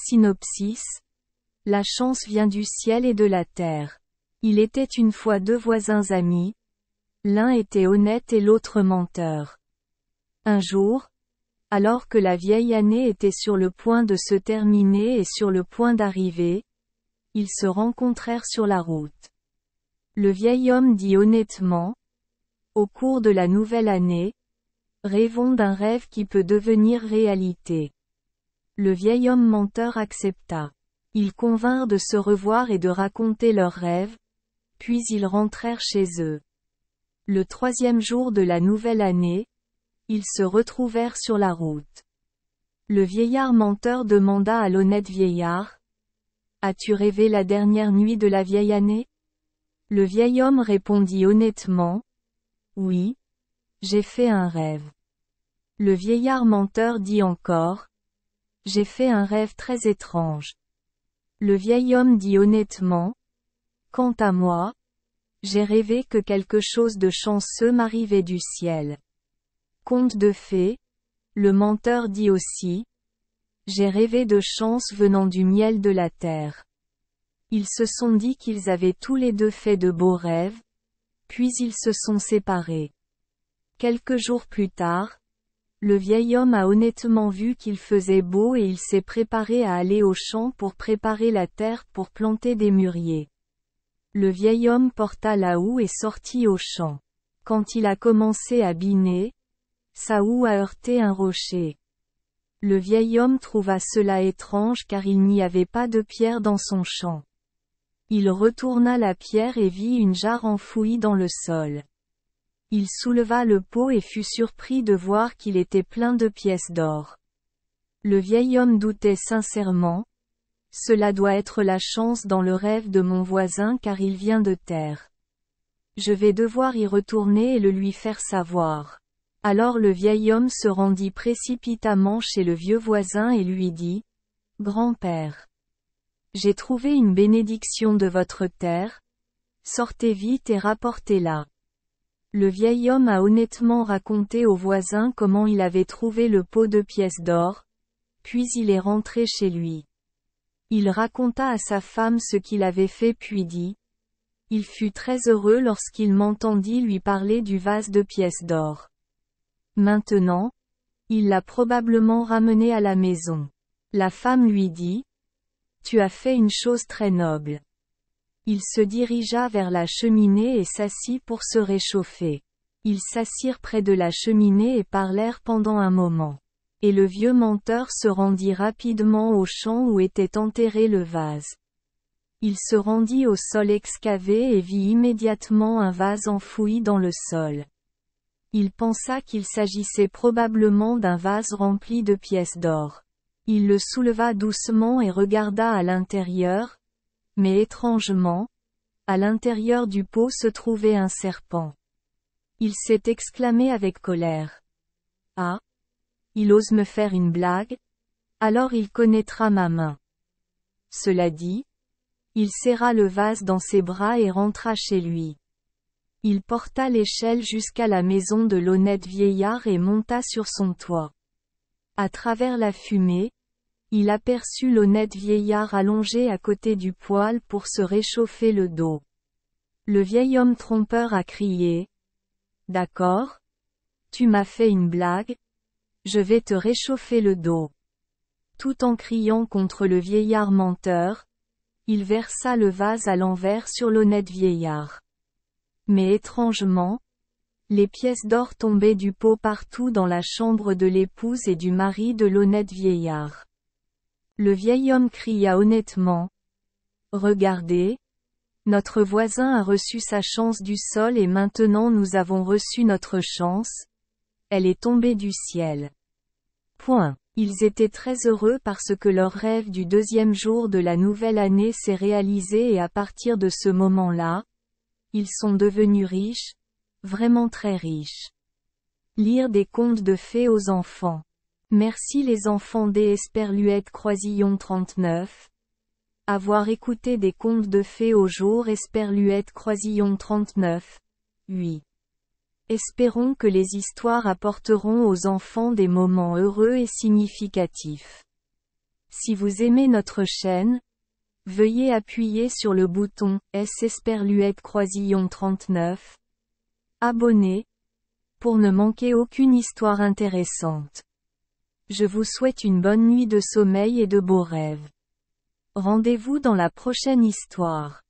Synopsis. La chance vient du ciel et de la terre. Il était une fois deux voisins amis. L'un était honnête et l'autre menteur. Un jour, alors que la vieille année était sur le point de se terminer et sur le point d'arriver, ils se rencontrèrent sur la route. Le vieil homme dit honnêtement: au cours de la nouvelle année, rêvons d'un rêve qui peut devenir réalité. Le vieil homme menteur accepta. Ils convinrent de se revoir et de raconter leurs rêves, puis ils rentrèrent chez eux. Le troisième jour de la nouvelle année, ils se retrouvèrent sur la route. Le vieillard menteur demanda à l'honnête vieillard: as-tu rêvé la dernière nuit de la vieille année? Le vieil homme répondit honnêtement: oui, j'ai fait un rêve. Le vieillard menteur dit encore: j'ai fait un rêve très étrange. Le vieil homme dit honnêtement: quant à moi, j'ai rêvé que quelque chose de chanceux m'arrivait du ciel. Conte de fées, le menteur dit aussi: j'ai rêvé de chance venant du miel de la terre. Ils se sont dit qu'ils avaient tous les deux fait de beaux rêves, puis ils se sont séparés. Quelques jours plus tard, le vieil homme a honnêtement vu qu'il faisait beau et il s'est préparé à aller au champ pour préparer la terre pour planter des mûriers. Le vieil homme porta la houe et sortit au champ. Quand il a commencé à biner, sa houe a heurté un rocher. Le vieil homme trouva cela étrange car il n'y avait pas de pierre dans son champ. Il retourna la pierre et vit une jarre enfouie dans le sol. Il souleva le pot et fut surpris de voir qu'il était plein de pièces d'or. Le vieil homme doutait sincèrement: cela doit être la chance dans le rêve de mon voisin car il vient de terre. Je vais devoir y retourner et le lui faire savoir. Alors le vieil homme se rendit précipitamment chez le vieux voisin et lui dit: Grand-père, j'ai trouvé une bénédiction de votre terre, sortez vite et rapportez-la. Le vieil homme a honnêtement raconté au voisin comment il avait trouvé le pot de pièces d'or, puis il est rentré chez lui. Il raconta à sa femme ce qu'il avait fait puis dit: il fut très heureux lorsqu'il m'entendit lui parler du vase de pièces d'or. Maintenant, il l'a probablement ramené à la maison. La femme lui dit: tu as fait une chose très noble. Il se dirigea vers la cheminée et s'assit pour se réchauffer. Ils s'assirent près de la cheminée et parlèrent pendant un moment. Et le vieux menteur se rendit rapidement au champ où était enterré le vase. Il se rendit au sol excavé et vit immédiatement un vase enfoui dans le sol. Il pensa qu'il s'agissait probablement d'un vase rempli de pièces d'or. Il le souleva doucement et regarda à l'intérieur, mais étrangement, à l'intérieur du pot se trouvait un serpent. Il s'est exclamé avec colère: ah! Il ose me faire une blague? Alors il connaîtra ma main. Cela dit, il serra le vase dans ses bras et rentra chez lui. Il porta l'échelle jusqu'à la maison de l'honnête vieillard et monta sur son toit. À travers la fumée, il aperçut l'honnête vieillard allongé à côté du poêle pour se réchauffer le dos. Le vieil homme trompeur a crié: d'accord? Tu m'as fait une blague? Je vais te réchauffer le dos. Tout en criant contre le vieillard menteur, il versa le vase à l'envers sur l'honnête vieillard. Mais étrangement, les pièces d'or tombaient du pot partout dans la chambre de l'épouse et du mari de l'honnête vieillard. Le vieil homme cria honnêtement: regardez, notre voisin a reçu sa chance du sol et maintenant nous avons reçu notre chance, elle est tombée du ciel. Point. Ils étaient très heureux parce que leur rêve du deuxième jour de la nouvelle année s'est réalisé et à partir de ce moment-là, ils sont devenus riches, vraiment très riches. Lire des contes de fées aux enfants. Merci les enfants des Esperluette Croisillon 39. Avoir écouté des contes de fées au jour Esperluette Croisillon 39. 8. Espérons que les histoires apporteront aux enfants des moments heureux et significatifs. Si vous aimez notre chaîne, veuillez appuyer sur le bouton S Esperluette Croisillon 39. Abonner, pour ne manquer aucune histoire intéressante. Je vous souhaite une bonne nuit de sommeil et de beaux rêves. Rendez-vous dans la prochaine histoire.